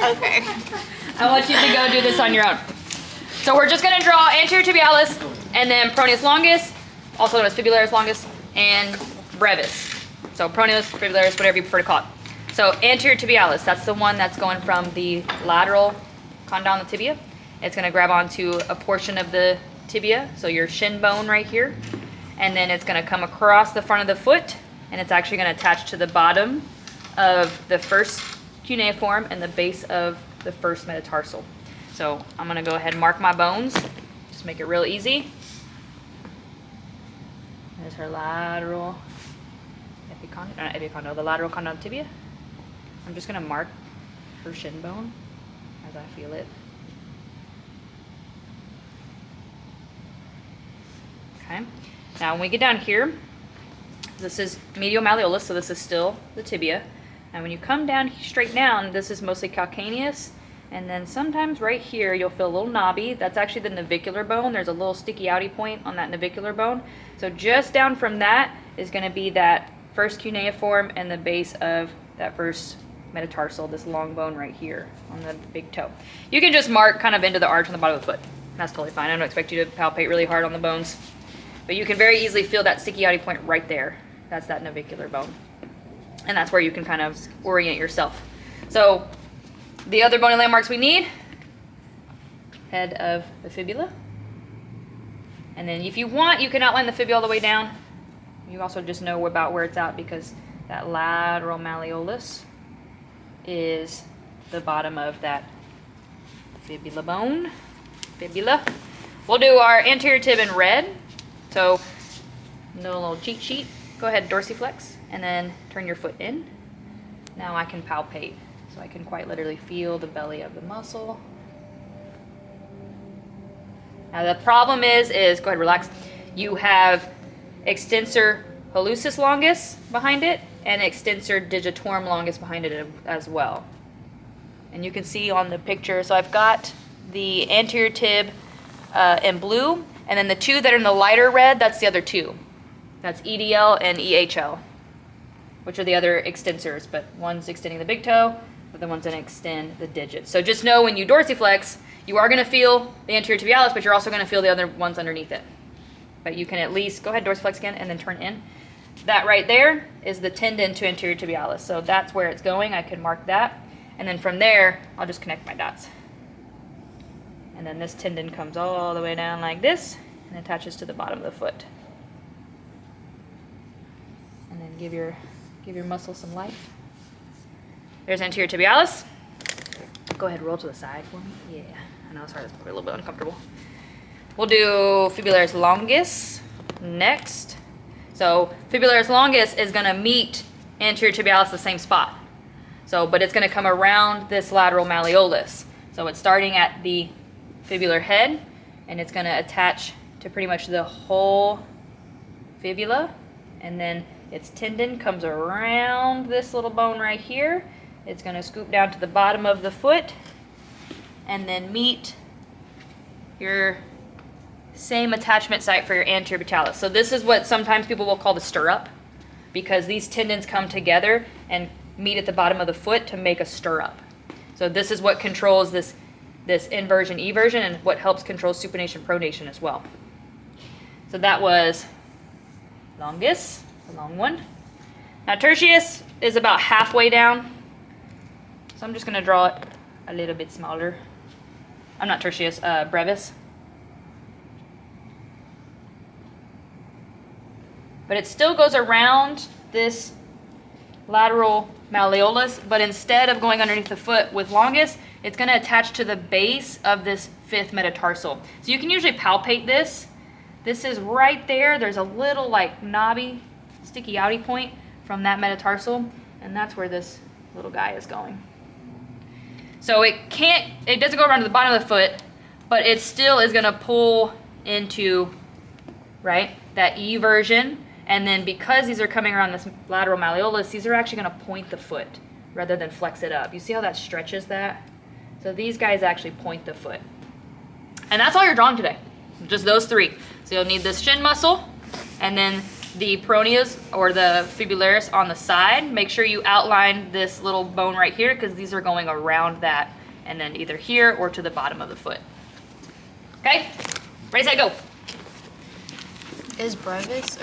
Okay. I want you to go do this on your own. So we're just gonna draw anterior tibialis and then peroneus longus, also known as fibularis longus, and brevis. So peroneus, fibularis, whatever you prefer to call it. So anterior tibialis, that's the one that's going from the lateral condyle of the tibia. It's gonna grab onto a portion of the tibia, so your shin bone right here, and then it's gonna come across the front of the foot, and it's actually gonna attach to the bottom of the first cuneiform and the base of the first metatarsal. So I'm gonna go ahead and mark my bones, just make it real easy. There's her lateral epicondyle, the lateral condyle tibia. I'm just gonna mark her shin bone as I feel it. Okay. Now when we get down here, this is medial malleolus, so this is still the tibia. And when you come down straight down, this is mostly calcaneus. And then sometimes right here, you'll feel a little knobby. That's actually the navicular bone. There's a little sticky outy point on that navicular bone. So just down from that is gonna be that first cuneiform and the base of that first metatarsal, this long bone right here on the big toe. You can just mark kind of into the arch on the bottom of the foot. That's totally fine. I don't expect you to palpate really hard on the bones. But you can very easily feel that sticky outy point right there. That's that navicular bone. And that's where you can kind of orient yourself. So the other bony landmarks we need, head of the fibula. And then if you want, you can outline the fibula all the way down. You also just know about where it's at because that lateral malleolus is the bottom of that fibula bone. Fibula. We'll do our anterior tib in red. So, no little cheat sheet. Go ahead, dorsiflex, and then turn your foot in. Now I can palpate. So I can quite literally feel the belly of the muscle. Now the problem is go ahead, relax. You have extensor hallucis longus behind it and extensor digitorum longus behind it as well. And you can see on the picture, so I've got the anterior tib in blue, and then the two that are in the lighter red, that's the other two. That's EDL and EHL, which are the other extensors, but one's extending the big toe, but the one's gonna extend the digit. So just know when you dorsiflex, you are gonna feel the anterior tibialis, but you're also gonna feel the other ones underneath it. But you can at least, go ahead, dorsiflex again, and then turn in. That right there is the tendon to anterior tibialis. So that's where it's going, I can mark that. And then from there, I'll just connect my dots. And then this tendon comes all the way down like this and attaches to the bottom of the foot. And then give your muscle some life. There's anterior tibialis. Go ahead, roll to the side for me. Yeah, I know it's hard, it's probably a little bit uncomfortable. We'll do fibularis longus next. So fibularis longus is gonna meet anterior tibialis the same spot. So, but it's gonna come around this lateral malleolus. So it's starting at the fibular head, and it's gonna attach to pretty much the whole fibula, and then its tendon comes around this little bone right here. It's gonna scoop down to the bottom of the foot, and then meet your same attachment site for your anterior pectoralis. So this is what sometimes people will call the stirrup, because these tendons come together and meet at the bottom of the foot to make a stirrup. So this is what controls this inversion, eversion, and what helps control supination, pronation as well. So that was longus, the long one. Now tertius is about halfway down. So I'm just gonna draw it a little bit smaller. I'm not tertius, brevis. But it still goes around this lateral malleolus, but instead of going underneath the foot with longus, it's going to attach to the base of this fifth metatarsal. So you can usually palpate this. This is right there. There's a little like knobby, sticky outy point from that metatarsal, and that's where this little guy is going. So it doesn't go around to the bottom of the foot, but it still is going to pull into, right, that eversion. And then because these are coming around this lateral malleolus, these are actually going to point the foot rather than flex it up. You see how that stretches that? So these guys actually point the foot. And that's all you're drawing today, just those three. So you'll need this shin muscle, and then the peroneas or the fibularis on the side, make sure you outline this little bone right here because these are going around that and then either here or to the bottom of the foot. Okay? Ready, set, go. Is Brevis or